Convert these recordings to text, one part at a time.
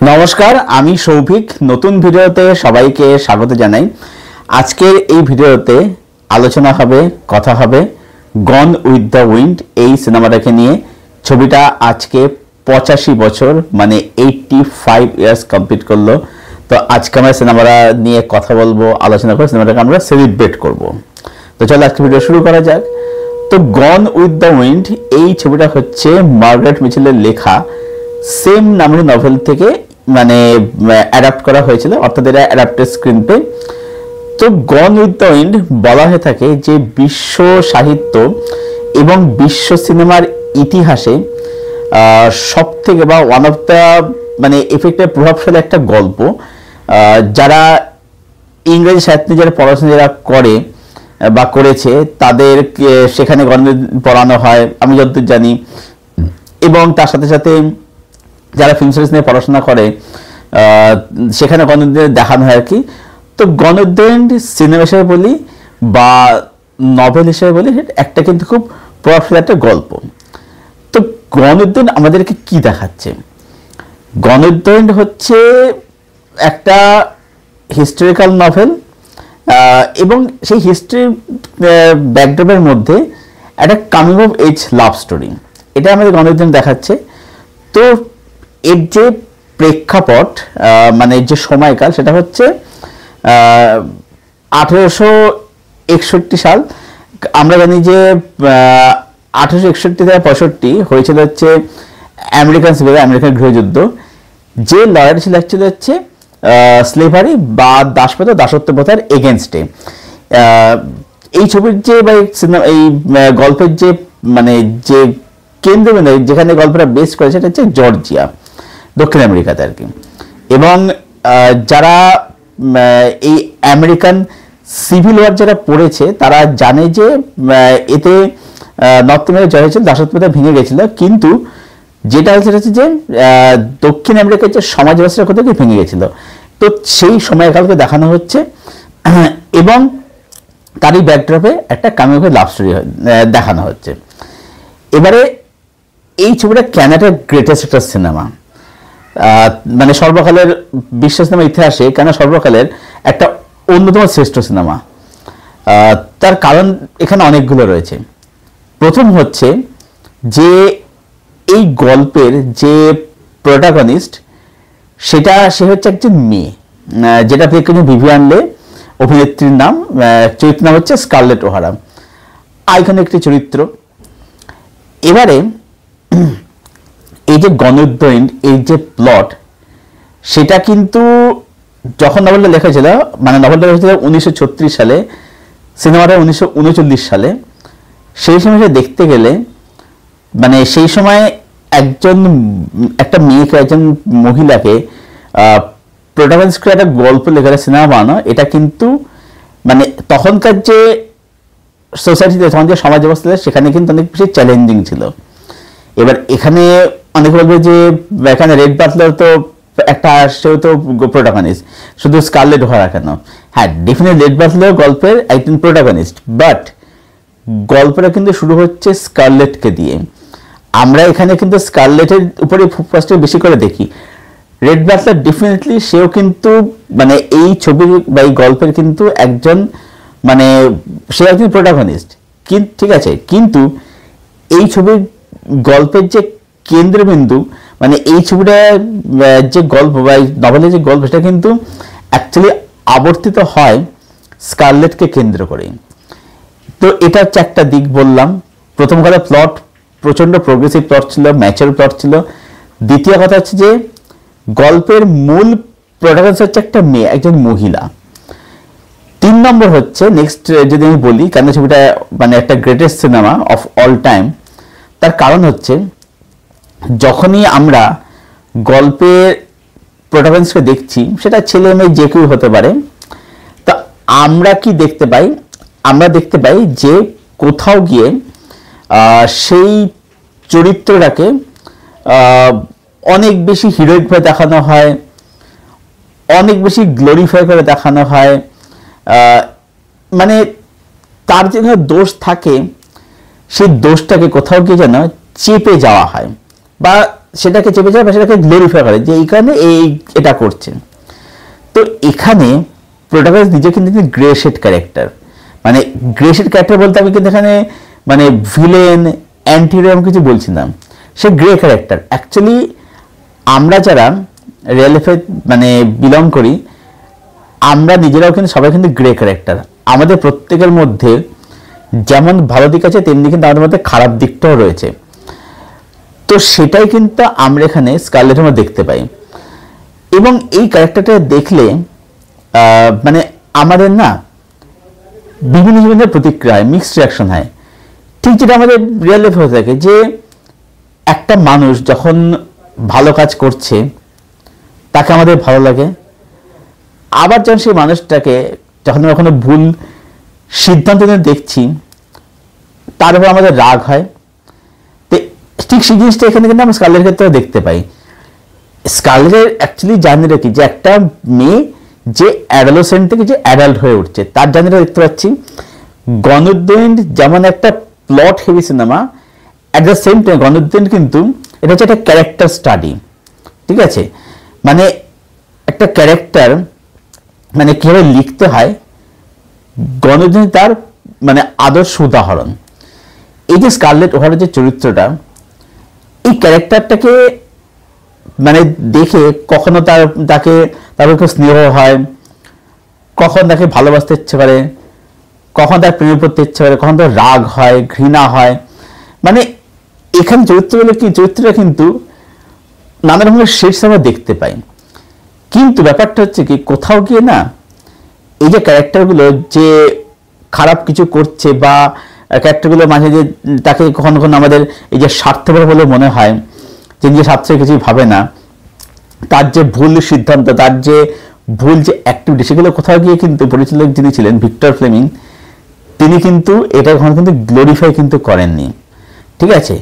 নমস্কার, আমি সৌভিক। নতুন ভিডিওতে সবাইকে স্বাগত জানাই। আজকের এই ভিডিওতে আলোচনা হবে, কথা হবে গন উইথ দ্য উইন্ড এই সিনেমাটাকে নিয়ে। ছবিটা আজকে 85 বছর মানে 85 ইয়ার্স কমপ্লিট করলো। তো আজকে আমরা সিনেমাটা নিয়ে কথা বলবো, আলোচনা করে সিনেমাটাকে আমরা সেলিব্রেট করব। তো চলো আজকে ভিডিও শুরু করা যাক। তো গন উইথ দ্য উইন্ড এই ছবিটা হচ্ছে মার্গারেট মিচেলের লেখা সেম নামের নভেল থেকে মানে অ্যাডাপ্ট করা হয়েছিল, অর্থাৎ এটা অ্যাডাপ্টেড স্ক্রিনপ্লে। তো গন উইথ দ্য উইন্ড বলা হয়ে থাকে যে বিশ্ব সাহিত্য এবং বিশ্ব সিনেমার ইতিহাসে সব থেকে বা ওয়ান অফ দ্য মানে এফেক্টের প্রভাবশালী একটা গল্প। যারা ইংরেজি সাহিত্য যারা পড়াশোনা যারা করে বা করেছে তাদের সেখানে গণিত পড়ানো হয় আমি যতদূর জানি, এবং তার সাথে সাথে যারা ফিল্ম স্টাডিজ নিয়ে পড়াশোনা করে সেখানে গণিত দেখানো হয় আর কি। তো গন উইথ দ্য উইন্ড সিনেমা হিসেবে বলি বা নভেল হিসেবে বলি, একটা কিন্তু খুব প্রভাবশালী একটা গল্প। তো গন উইথ দ্য উইন্ড আমাদেরকে কি দেখাচ্ছে? গন উইথ দ্য উইন্ড হচ্ছে একটা হিস্টোরিক্যাল নভেল এবং সেই হিস্ট্রি ব্যাকড্রপের মধ্যে একটা coming of age love story, এটা আমাদের গন উইথ দ্য উইন্ড দেখাচ্ছে। তো এর যে প্রেক্ষাপট মানে যে সময়কাল সেটা হচ্ছে 1861 সাল। আমরা জানি যে 1861 থেকে 65 হয়েছিল হচ্ছে আমেরিকান সিভিল আমেরিকান গৃহযুদ্ধ। যে লয়ার ছিল অ্যাকচুয়ালি হচ্ছে স্লেভারি বা দাসত্ব প্রথার এগেনস্টে। এই ছবির যে বা এই গল্পের যে মানে যে কেন্দ্রবিন্দু যেখানে গল্পটা বেস করে সেটা হচ্ছে জর্জিয়া, দক্ষিণ আমেরিকাতে আর কি। এবং যারা এই আমেরিকান সিভিল ওয়ার যারা পড়েছে তারা জানে যে এতে নর্থ আমেরিকা জয় হয়েছিল, দাসত্বতা ভেঙে গেছিল, কিন্তু যেটা হচ্ছে যে দক্ষিণ আমেরিকার যে সমাজ ব্যবস্থা কোথাও ভেঙে গেছিল। তো সেই সময়কালকে দেখানো হচ্ছে এবং তারই ব্যাকড্রপে একটা কামিং অফ লাভ স্টোরি দেখানো হচ্ছে। এবারে এই ছবিটা ক্যানাডার গ্রেটেস্ট একটা সিনেমা, মানে সর্বকালের বিশ্ব সিনেমা ইতিহাসে কেন সর্বকালের একটা অন্যতম শ্রেষ্ঠ সিনেমা। তার কারণ এখানে অনেকগুলো রয়েছে। প্রথম হচ্ছে যে এই গল্পের যে প্রোটাগনিস্ট সে হচ্ছে একজন মেয়ে, যেটা প্রেক্ষিত ভিভিয়ান লে অভিনেত্রীর নাম, চরিত্রের নাম হচ্ছে স্কারলেট ওহারা, আইকনিক একটি চরিত্র। এবারে এই যে গন উইথ দ্য উইন্ড এই যে প্লট সেটা কিন্তু যখন নভেলটা লেখা ছিল মানে নভেলটা লেখা ছিল 1936 সালে, সিনেমাটা 1939 সালে। সেই সময় দেখতে গেলে মানে সেই সময় একটা মেয়েকে একজন মহিলাকে প্রোটাগনিস্ট করে একটা গল্প লেখা সিনেমা বানানো, এটা কিন্তু মানে তখনকার যে সোসাইটিতে তখন যে সমাজ ব্যবস্থা সেখানে কিন্তু অনেক বেশি চ্যালেঞ্জিং ছিল। এবার এখানে অনেকে বলবে যে এখানে রেড বাটলার তো একটা সেও তো প্রোটাগনিস্ট, শুধু স্কারলেট ওহারা কেন? হ্যাঁ, ডেফিনেটলি রেড বাটলার গল্পের একজন প্রোটাগনিস্ট, বাট গল্পটা কিন্তু শুরু হচ্ছে স্কারলেটকে দিয়ে। আমরা এখানে কিন্তু স্কারলেটের উপরে ফোকাসটা বেশি করে দেখি। রেড বাটলার ডেফিনেটলি সেও কিন্তু মানে এই ছবির বা এই গল্পের কিন্তু একজন মানে সে একজন প্রোটাগনিস্ট, কিন্তু ঠিক আছে, কিন্তু এই ছবির গল্পের যে কেন্দ্রবিন্দু মানে এই ছবিটা যে গল্প বা এই নভেলের যে গল্প সেটা কিন্তু অ্যাকচুয়ালি আবর্তিত হয় স্কারলেটকে কেন্দ্র করে। তো এটা হচ্ছে একটা দিক বললাম। প্রথম কথা, প্লট প্রচণ্ড প্রোগ্রেসিভ প্লট ছিল, ম্যাচার প্লট ছিল। দ্বিতীয় কথা হচ্ছে যে গল্পের মূল প্রোটাগনিস্ট হচ্ছে একটা মেয়ে, একজন মহিলা। 3 নম্বর হচ্ছে নেক্সট যদি আমি বলি কেন ছবিটা মানে একটা greatest cinema of all time, তার কারণ হচ্ছে যখনই আমরা গল্পের প্রোটাগনিস্টকে দেখছি, সেটা ছেলে মেয়ে যে কেউ হতে পারে, তা আমরা কি দেখতে পাই? আমরা দেখতে পাই যে কোথাও গিয়ে সেই চরিত্রটাকে অনেক বেশি হিরোইকভাবে দেখানো হয়, অনেক বেশি গ্লোরিফাই করে দেখানো হয়। মানে তার যে দোষ থাকে সেই দোষটাকে কোথাও গিয়ে যেন চেপে যাওয়া হয় বা সেটাকে চেপে যায় বা সেটাকে গ্লোরিফাই করে যে এইখানে এটা করছে। তো এখানে প্রোটাগনিস্ট নিজে কিন্তু গ্রে শেড ক্যারেক্টার, মানে গ্রে শেড ক্যারেক্টার বলতে আমি কিন্তু এখানে মানে ভিলেন অ্যান্টি হিরো কিছু বলছি না, সে গ্রে ক্যারেক্টার। অ্যাকচুয়ালি আমরা যারা রিয়েল লাইফে মানে বিলং করি, আমরা নিজেরাও কিন্তু সবাই কিন্তু গ্রে ক্যারেক্টার। আমাদের প্রত্যেকের মধ্যে যেমন ভালো দিক আছে তেমনি কিন্তু আমাদের মধ্যে খারাপ দিকটাও রয়েছে। তো সেটাই কিন্তু আমরা এখানে স্কারলেটের মধ্যে দেখতে পাই। এবং এই ক্যারেক্টারটা দেখলে মানে আমাদের না বিভিন্ন জীবনের প্রতিক্রিয়া হয়, মিক্সড রিয়াকশন হয়, ঠিক যেটা আমাদের রিয়েল লাইফে হয়ে থাকে। যে একটা মানুষ যখন ভালো কাজ করছে তাকে আমাদের ভালো লাগে, আবার যখন সেই মানুষটাকে যখন আমরা কোনো ভুল সিদ্ধান্ত নিয়ে দেখছি তার উপর আমাদের রাগ হয়। তো ঠিক সেই জিনিসটা এখানে কিন্তু আমরা স্কারলেটের ক্ষেত্রে দেখতে পাই। স্কারলেটের অ্যাকচুয়ালি জার্নিটা কি, যে একটা মেয়ে যে অ্যাডোলেসেন্ট থেকে যে অ্যাডাল্ট হয়ে উঠছে তার জার্নিটা দেখতে পাচ্ছি। গণউদ্দীন যেমন একটা plot heavy cinema, at the same time গণউদ্দীন কিন্তু এটা হচ্ছে একটা ক্যারেক্টার স্টাডি, ঠিক আছে। মানে একটা ক্যারেক্টার মানে কিভাবে লিখতে হয়, গণউদ্দীন তার মানে আদর্শ উদাহরণ। এই যে স্কারলেট ওহারের যে চরিত্রটা, এই ক্যারেক্টারটাকে মানে দেখে কখনো তাকে তার উপর স্নেহ হয়, কখন তাকে ভালোবাসতে ইচ্ছে করে, কখন তার প্রেমে পড়তে ইচ্ছে করে, কখন তার রাগ হয়, ঘৃণা হয়। মানে এখানে চরিত্রটা কিন্তু নানা রকমের শেডস আমরা দেখতে পাই। কিন্তু ব্যাপারটা হচ্ছে কি, কোথাও গিয়ে না এই যে ক্যারেক্টারগুলো যে খারাপ কিছু করছে বা ক্যারেক্টারগুলো মাঝে যে তাকে কখনো কখনো আমাদের এই যে স্বার্থপর বলে মনে হয়, যে নিজের স্বার্থে কিছুই ভাবে না, তার যে ভুল সিদ্ধান্ত, তার যে ভুল যে অ্যাক্টিভিটি, সেগুলো কোথাও গিয়ে কিন্তু পরিচালক যিনি ছিলেন ভিক্টর ফ্লেমিং, তিনি কিন্তু এটা কখনো কিন্তু গ্লোরিফাই কিন্তু করেননি, ঠিক আছে।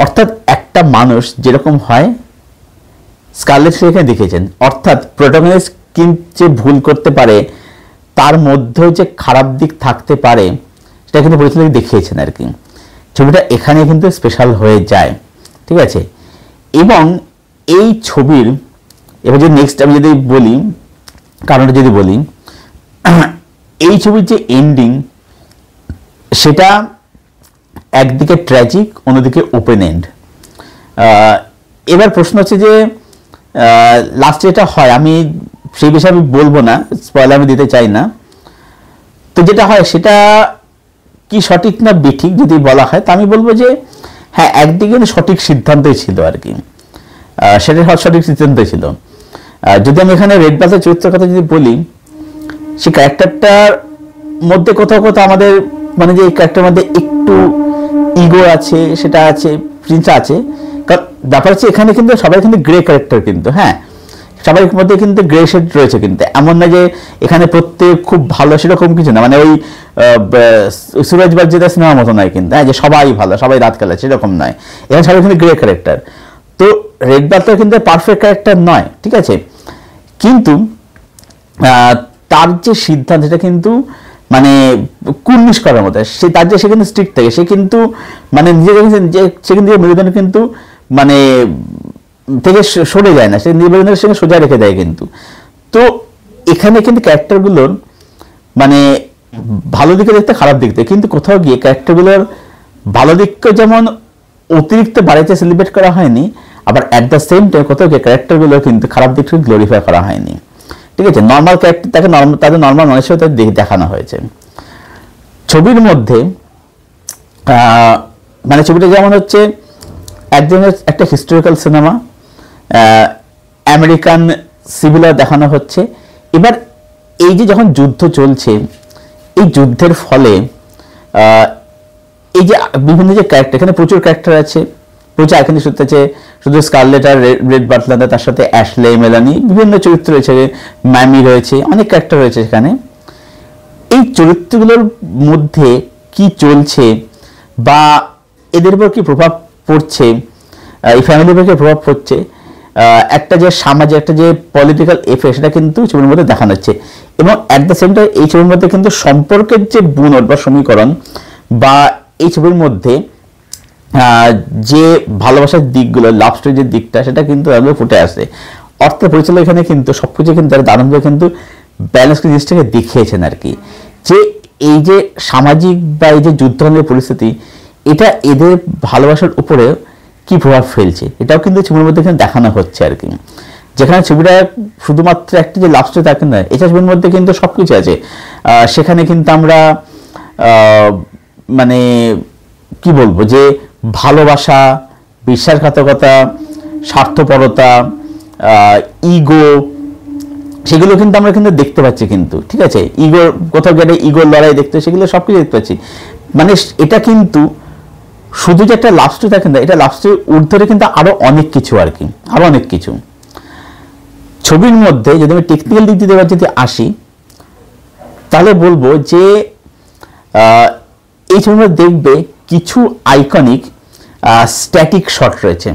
অর্থাৎ একটা মানুষ যেরকম হয় স্কারলেট সেখানে দেখেছেন, অর্থাৎ প্রোটাগনিস্ট কিন্তু যে ভুল করতে পারে তার মধ্যেও যে খারাপ দিক থাকতে পারে সেটা কিন্তু পরিচালক দেখিয়েছেন আর কি। ছবিটা এখানে কিন্তু স্পেশাল হয়ে যায়, ঠিক আছে। এবং এই ছবির এবার যদি নেক্সট আমি যদি বলি, কারণটা যদি বলি, এই ছবির যে এন্ডিং সেটা একদিকে ট্র্যাজিক, অন্যদিকে ওপেন এন্ড। এবার প্রশ্ন হচ্ছে যে লাস্টে এটা হয়, আমি সেই বিষয়ে আমি বলবো না, স্পয়লার আমি দিতে চাই না। তো যেটা হয় সেটা কি সঠিক না বেঠিক যদি বলা হয়, তা আমি বলবো যে হ্যাঁ, একদিকে সঠিক সিদ্ধান্তই ছিল আর কি, সেটা সঠিক সিদ্ধান্তই ছিল। যদি আমি এখানে রেড বাসের চরিত্রের কথা যদি বলি, সেই ক্যারেক্টারটার মধ্যে কোথাও কোথাও আমাদের মানে যে এই ক্যারেক্টারের মধ্যে একটু ইগো আছে, সেটা আছে, প্রিন্সা আছে। কারণ ব্যাপার হচ্ছে এখানে কিন্তু সবাই কিন্তু গ্রে ক্যারেক্টার, কিন্তু হ্যাঁ সবার মধ্যে কিন্তু গ্রে শেড রয়েছে, কিন্তু এমন না যে এখানে প্রত্যেক খুব ভালো, সেরকম কিছু না। মানে ওই সুরজ বাজ্যেদা সিনেমার মতো নয় কিন্তু, হ্যাঁ যে সবাই ভালো, সবাই রাত খেলা, সেরকম নয়। এখানে সবাই কিন্তু গ্রে ক্যারেক্টার। তো রেড বাটলার কিন্তু পারফেক্ট ক্যারেক্টার নয়, ঠিক আছে, কিন্তু তার যে সিদ্ধান্ত সেটা কিন্তু মানে কুর্নিশ করার মতো, সে তার যে সে কিন্তু স্ট্রিক্ট থাকে, সে কিন্তু মানে নিজেকে যে সে কিন্তু মেরুদণ্ড কিন্তু মানে থেকে সরে যায় না, সে নিবেদনের সঙ্গে সোজা রেখে দেয় কিন্তু। তো এখানে কিন্তু ক্যারেক্টারগুলোর মানে ভালো দিকে দেখতে, খারাপ দিক দেখতে, কিন্তু কোথাও গিয়ে ক্যারেক্টারগুলোর ভালো দিককে যেমন অতিরিক্ত বাড়িতে সেলিব্রেট করা হয়নি, আবার অ্যাট দ্য সেম টাইম কোথাও গিয়ে ক্যারেক্টারগুলো কিন্তু খারাপ দিককে গ্লোরিফাই করা হয়নি, ঠিক আছে। নর্মাল ক্যারেক্টার তাকে তাদের নর্মাল মানুষের সাথে দেখানো হয়েছে ছবির মধ্যে। মানে ছবিটা যেমন হচ্ছে একজনের একটা historical cinema, American civil war দেখানো হচ্ছে। এবার এই যে যখন যুদ্ধ চলছে, এই যুদ্ধের ফলে এই যে বিভিন্ন যে ক্যারেক্টার, এখানে প্রচুর ক্যারেক্টার আছে, প্রচুর এখানে শুধু স্কারলেট আর রেড বাটলার, তার সাথে অ্যাশলে, মেলানি, বিভিন্ন চরিত্র রয়েছে, ম্যামি রয়েছে, অনেক ক্যারেক্টার রয়েছে এখানে। এই চরিত্রগুলোর মধ্যে কি চলছে বা এদের উপর কি প্রভাব পড়ছে, এই ফ্যামিলির উপর কি প্রভাব পড়ছে, একটা যে সামাজিক একটা যে পলিটিক্যাল এফেক্ট, সেটা কিন্তু ছবির মধ্যে দেখানো হচ্ছে। এবং অ্যাট দ্য সেম টাইম এই ছবির মধ্যে কিন্তু সম্পর্কের যে বুনট বা সমীকরণ, বা এই ছবির মধ্যে যে ভালোবাসার দিকগুলো, লাভ স্টোরির যে দিকটা, সেটা কিন্তু তাদের ফুটে আসে। অর্থ পরিচালক এখানে কিন্তু সবকিছু কিন্তু তারা দারুণভাবে কিন্তু ব্যালেন্স করে জিনিসটাকে দেখিয়েছেন আর কি, যে এই যে সামাজিক বা এই যে যুদ্ধের পরিস্থিতি, এটা এদের ভালোবাসার উপরে কি প্রভাব ফেলছে, এটাও কিন্তু ছবির মধ্যে এখানে দেখানো হচ্ছে আর কি। যেখানে ছবিটা শুধুমাত্র একটা যে লাভ স্টোরি থাকে না, এটা ছবির মধ্যে কিন্তু সবকিছু আছে। সেখানে কিন্তু আমরা মানে কি বলবো, যে ভালোবাসা, বিশ্বাসঘাতকতা, স্বার্থপরতা, ইগো, সেগুলো কিন্তু আমরা কিন্তু দেখতে পাচ্ছি কিন্তু, ঠিক আছে, ইগোর কোথাও গেলে ইগোর লড়াই দেখতে, সেগুলো সবকিছু দেখতে পাচ্ছি। মানে এটা কিন্তু শুধু যে একটা লাভ স্টোরি থাকে না, এটা লাভ স্টোরি ঊর্ধ্বে কিন্তু আরো অনেক কিছু আর কি, আরো অনেক কিছু ছবির মধ্যে। যদি আমি টেকনিক্যাল দিক দিয়ে যদি আসি, তাহলে বলবো যে এই ছবির মধ্যে দেখবে কিছু আইকনিক স্ট্যাটিক শট রয়েছে।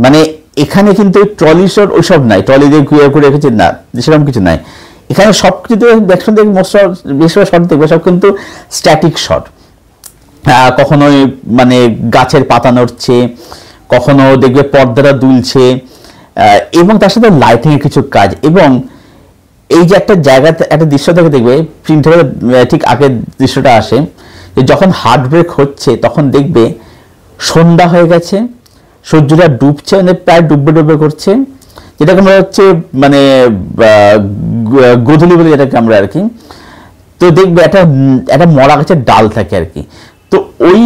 মানে এখানে কিন্তু ট্রলি শট ওইসব নাই, ট্রলি দিয়ে ঘুরে ঘুরে রেখেছে না, সেরকম কিছু নাই। এখানে সব কিছু একসঙ্গে বেশিরভাগ শট দেখবে সব কিন্তু স্ট্যাটিক শট। কখনো মানে গাছের পাতা নড়ছে, কখনো দেখবে পর্দাটা দুলছে, এবং তার সাথে লাইটিং এর কিছু কাজ। এবং এই যে একটা জায়গাতে একটা দৃশ্য থেকে দেখবে প্রিন্টারের ঠিক আগের দৃশ্যটা আসে, যে যখন হার্ট ব্রেক হচ্ছে তখন দেখবে সন্ধ্যা হয়ে গেছে, সূর্যটা ডুবছে, মানে প্রায় ডুববে ডুববে করছে, যেটাকে আমরা হচ্ছে মানে গোধূলি বলে যেটাকে আমরা আর কি। তো দেখবে একটা মরা গাছের ডাল থাকে আর কি। তো ওই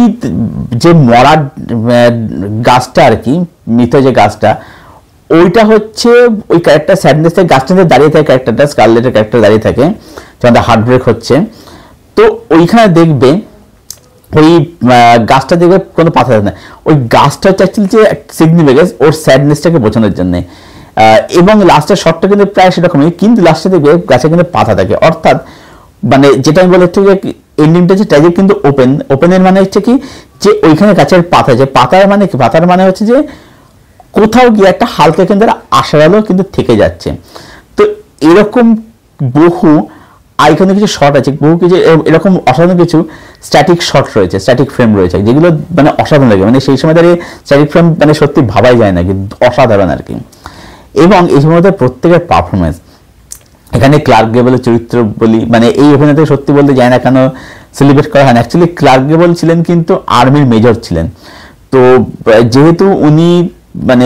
যে মরা গাছটা আর কি, মৃত যে গাছটা, ওইটা হচ্ছে ওই ক্যারেক্টার স্যাডনেস থেকে গাছটাতে দাঁড়িয়ে থাকে, ক্যারেক্টারটা স্কারলেটের ক্যারেক্টার দাঁড়িয়ে থাকে যখন হার্ট ব্রেক হচ্ছে। তো ওইখানে দেখবে ওই গাছটা দেখবে কোনো পাতা থাকে না, ওই গাছটা হচ্ছে অ্যাকচুয়ালি যে সিগনিফিকেন্স ওর স্যাডনেসটাকে বোঝানোর জন্য। এবং লাস্টের শটটা কিন্তু প্রায় সেরকমই, কিন্তু লাস্টে দেখবে গাছে কিন্তু পাতা থাকে। অর্থাৎ মানে যেটা আমি বলে যে এন্ডিংটা হচ্ছে ট্র্যাজেডি কিন্তু ওপেনের মানে হচ্ছে কি, যে ওইখানে গাছের পাতা আছে। পাতার মানে কি, পাতার মানে হচ্ছে যে কোথাও গিয়ে একটা হালকা কিন্তু আশার আলো কিন্তু থেকে যাচ্ছে। তো এরকম বহু আইকনিক কিছু শট আছে, বহু কিছু এরকম অসাধারণ কিছু স্ট্যাটিক শট রয়েছে, স্ট্যাটিক ফ্রেম রয়েছে, যেগুলো মানে অসাধারণ লাগে। মানে সেই সময় দাঁড়িয়ে স্ট্যাটিক ফ্রেম মানে সত্যি ভাবাই যায় না, কিন্তু অসাধারণ আর কি। এবং এই সময় প্রত্যেকের পারফরমেন্স, এখানে ক্লার্ক গেবলের চরিত্র বলি, মানে এই অভিনেতা সত্যি বলতে যায় না কেন সেলিব্রেট করা হয় না। অ্যাকচুয়ালি ক্লার্ক গেবল ছিলেন কিন্তু আর্মির মেজর ছিলেন। তো যেহেতু উনি মানে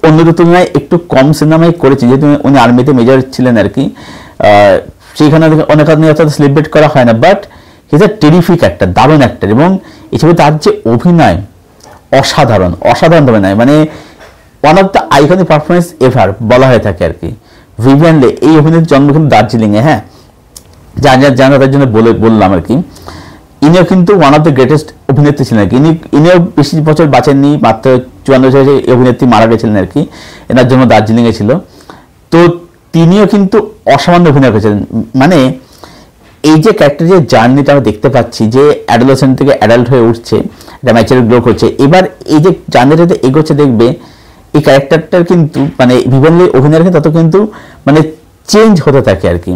অন্যদের তুলনায় একটু কম সিনেমায় করেছেন, যেহেতু উনি আর্মিতে মেজর ছিলেন আর কি, সেইখানে অনেক সেলিব্রেট করা হয় না। But he is a terrific actor, দারুণ অ্যাক্টর। এবং এই ছবিতে তার যে অভিনয় অসাধারণ, অসাধারণ অভিনয়, মানে one of the iconic performance ever বলা হয়ে থাকে আর কি। ভিভিয়ান লে, এই অভিনেত্রীর জন্ম কিন্তু দার্জিলিংয়ে, হ্যাঁ, জানা তার জন্য বললাম আর কি। ইনিও কিন্তু ওয়ান অফ দ্য গ্রেটেস্ট অভিনেত্রী ছিলেন আর কি। ইনিও বেশি বছর বাঁচেননি, মাত্র 54 বছরে অভিনেত্রী মারা গেছিলেন আর কি, এনার জন্য দার্জিলিংয়ে ছিল। তো তিনিও কিন্তু অসামান্য অভিনয় করেছিলেন। মানে এই যে ক্যারেক্টার যে জার্নিটা আমরা দেখতে পাচ্ছি, যে অ্যাডোলেসেন্ট থেকে অ্যাডাল্ট হয়ে উঠছে, একটা ম্যাচুরিটি গ্রো করছে, এবার এই যে জার্নিটাতে এগোচ্ছে দেখবে এই ক্যারেক্টারটার কিন্তু মানে বিভিন্ন অভিনয়ের ক্ষেত্রে তত কিন্তু মানে চেঞ্জ হতে থাকে আর কি।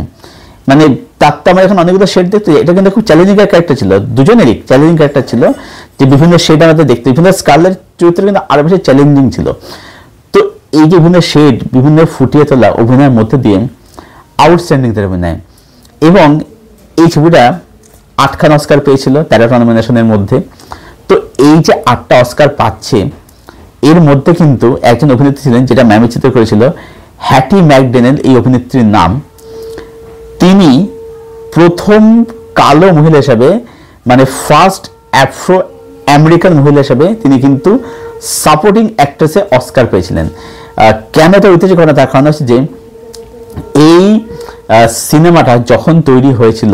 মানে তার তো আমরা এখন অনেকগুলো শেড দেখতে, এটা কিন্তু খুব চ্যালেঞ্জিং ক্যারেক্টার ছিল, দুজনেরই চ্যালেঞ্জিং ক্যারেক্টার ছিল, যে বিভিন্ন শেড আমাদের দেখতে, বিভিন্ন স্কারলেট চরিত্র কিন্তু আরো বেশি চ্যালেঞ্জিং ছিল। তো এই যে বিভিন্ন শেড, বিভিন্ন ফুটিয়ে তোলা অভিনয়ের মধ্যে দিয়ে আউটস্ট্যান্ডিং তার অভিনয়। এবং এই ছবিটা 8খান অস্কার পেয়েছিল 13টা নমিনেশনের মধ্যে। তো এই যে 8টা অস্কার পাচ্ছে, এর মধ্যে কিন্তু একজন অভিনেত্রী ছিলেন, যেটা ম্যামি চিত্র করেছিল, হ্যাটি ম্যাকডেনেল এই অভিনেত্রীর নাম। তিনি প্রথম কালো মহিলা হিসাবে, মানে ফার্স্ট আফ্রো আমেরিকান মহিলা হিসাবে তিনি কিন্তু সাপোর্টিং অ্যাক্ট্রেসে অস্কার পেয়েছিলেন। কেন এটা ঐতিহাসিক ঘটনা, তার কারণ হচ্ছে যে এই সিনেমাটা যখন তৈরি হয়েছিল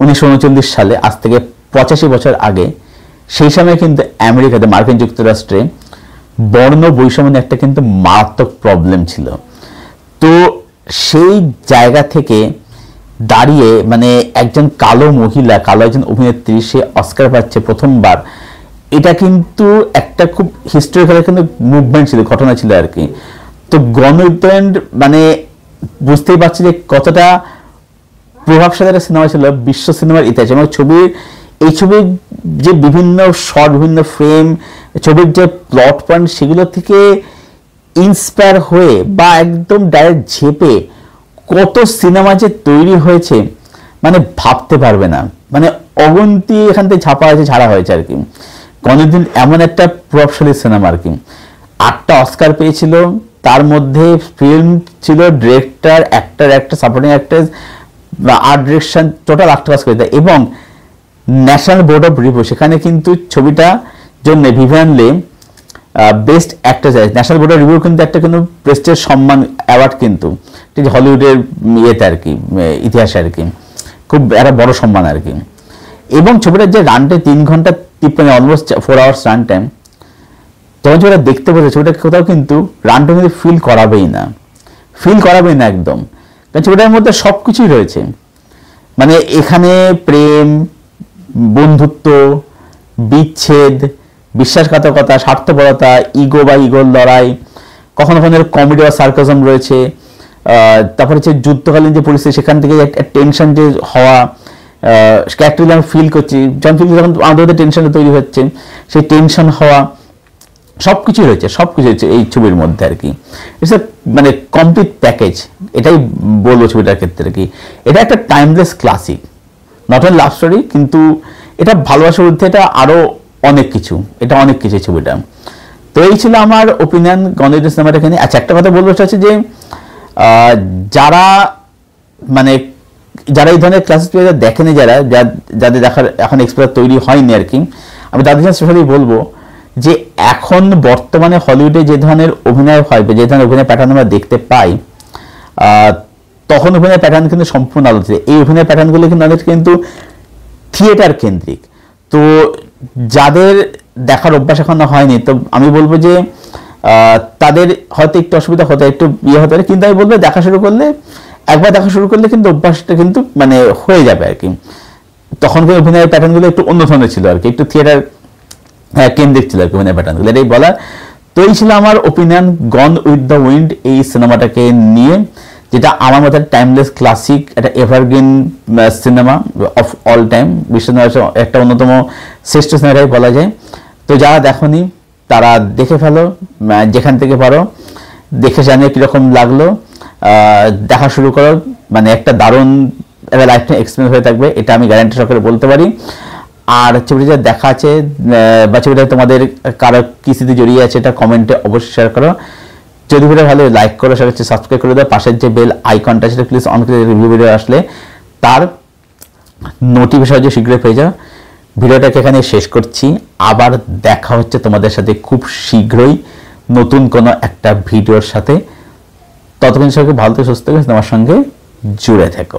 1939 সালে, আজ থেকে 85 বছর আগে, সেই সময় কিন্তু আমেরিকাতে, মার্কিন যুক্তরাষ্ট্রে বর্ণ বৈষম্য একটা কিন্তু মারাত্মক প্রবলেম ছিল। তো সেই জায়গা থেকে দাঁড়িয়ে মানে একজন কালো মহিলা, কালো একজন অভিনেত্রী, সে অস্কার পাচ্ছে প্রথমবার, এটা কিন্তু একটা খুব হিস্টোরিক্যাল কিন্তু মুভমেন্ট ছিল, ঘটনা ছিল আর কি। তো গণতন্ত্র মানে বুঝতেই পারছি যে কতটা প্রভাবশালী একটা সিনেমা ছিল বিশ্ব সিনেমার ইতিহাসে। এবং ছবির এই ছবির যে বিভিন্ন শট, বিভিন্ন ফ্রেম, ছবির যে প্লট পয়েন্ট, সেগুলো থেকে ইন্সপায়ার হয়ে বা একদম ডাইরেক্ট ঝেপে কত সিনেমা যে তৈরি হয়েছে মানে ভাবতে পারবে না। মানে অগন্তি এখান থেকে ছাপা হয়েছে, ছাড়া হয়েছে আর কি। কোনদিন এমন একটা প্রভাবশালী সিনেমা আর কি। 8টা অস্কার পেয়েছিল, তার মধ্যে ফিল্ম ছিল, director, actor, supporting actress, art direction, total 8টা অস্কার পেয়েছে। এবং ন্যাশনাল বোর্ড অফ রিভিউ সেখানে কিন্তু ছবিটা জন্য ভিভিয়ান লে বেস্ট অ্যাক্ট্রেস আছে। ন্যাশনাল বোর্ড অফ রিভিউ কিন্তু একটা কিন্তু প্রেস্টের সম্মান, অ্যাওয়ার্ড কিন্তু, ঠিক হলিউডের ইয়েতে আর কি, ইতিহাসে আর কি খুব একটা বড় সম্মান আর কি। এবং ছবিটার যে রান টাইম 3 ঘন্টা 53, অলমোস্ট 4 আওয়ার্স রান টাইম, যখন ছবিটা দেখতে বসে ছবিটা কোথাও কিন্তু রান টাইম কিন্তু ফিল করাবেই না একদম, কারণ ছবিটার মধ্যে সব কিছুই রয়েছে। মানে এখানে প্রেম, বন্ধুত্ব, বিচ্ছেদ, বিশ্বাসঘাতকতা, স্বার্থপরতা, ইগোর লড়াই, কখনো কখনো কমেডি বা সার্কাজম রয়েছে। তারপরে হচ্ছে যুদ্ধকালীন যে পরিস্থিতি, সেখান থেকে একটা টেনশন যে হওয়া, ক্যারেক্টারগুলো আমি ফিল করছি, যখন আমাদের টেনশনটা তৈরি হচ্ছে, সেই টেনশন হওয়া, সব কিছুই রয়েছে এই ছবির মধ্যে আর কি। ইটস এ মানে কমপ্লিট প্যাকেজ, এটাই বলবো ছবিটার ক্ষেত্রে কি। এটা একটা timeless classic, not only love story, কিন্তু এটা ভালোবাসার ঊর্ধ্বে এটা আরও অনেক কিছু, এই ছবিটা। তো এই ছিল আমার ওপিনিয়ন গণিত সিনেমাটাকে নিয়ে। আচ্ছা, একটা কথা বলবো, সেটা হচ্ছে যে যারা এই ধরনের ক্লাসিক দেখেনি, যাদের দেখার এখন এক্সপেরিয়েন্স তৈরি হয়নি আর কি, আমি তাদের জন্য স্পেশালি বলবো যে এখন বর্তমানে হলিউডে যে ধরনের অভিনয় হয় বা যে ধরনের অভিনয় প্যাটার্ন আমরা দেখতে পাই, তখন অভিনয় প্যাটার্ন কিন্তু সম্পূর্ণ আলাদা ছিল। এই অভিনয় প্যাটার্নগুলো কিন্তু অনেক কিন্তু থিয়েটার কেন্দ্রিক। তো যাদের দেখার অভ্যাস এখনো হয়নি, তো আমি বলবো যে তাদের হয়তো একটু অসুবিধা হতে, একটু হতে পারে, কিন্তু আমি বলবো একবার দেখা শুরু করলে কিন্তু অভ্যাসটা কিন্তু মানে হয়ে যাবে আর কি। তখনকার অভিনয়ের প্যাটার্নগুলো একটু অন্য ধরনের ছিল আর কি, একটু থিয়েটার কেন্দ্রিক ছিল আর কি অভিনয় প্যাটার্নগুলো, এটাই বলা। তো এই ছিল আমার opinion gone with the wind এই সিনেমাটাকে নিয়ে, যেটা আমার মতে টাইমলেস ক্লাসিক, একটা evergreen cinema of all time, বিশ্বের একটা অন্যতম শ্রেষ্ঠ সিনেমাটাই বলা যায়। তো যারা দেখোনি তারা দেখে ফেলো, যেখান থেকে পারো দেখে জানিয়ে কীরকম লাগলো, দেখা শুরু করো। মানে একটা দারুণ একটা লাইফ টাইম এক্সপিরিয়েন্স হয়ে থাকবে, এটা আমি গ্যারান্টি সহকারে বলতে পারি। আর ছবিটা যা দেখা আছে বা ছবিটা তোমাদের কারো কী স্মৃতি জড়িয়ে আছে, এটা কমেন্টে অবশ্যই শেয়ার করো। যদি ভিডিও ভালো লাইক করো, সেটা হচ্ছে সাবস্ক্রাইব করে দাও, পাশের যে বেল আইকনটা সেটা প্লিজ অন করে রিভিউ ভিডিও আসলে তার নোটিফিকেশন যে শীঘ্রই পেয়ে যাও। ভিডিওটাকে এখানে শেষ করছি, আবার দেখা হচ্ছে তোমাদের সাথে খুব শীঘ্রই নতুন কোনো একটা ভিডিওর সাথে। ততক্ষণ সবাইকে ভালো থেকে সুস্থ থেকে তোমার সঙ্গে জুড়ে থেকো।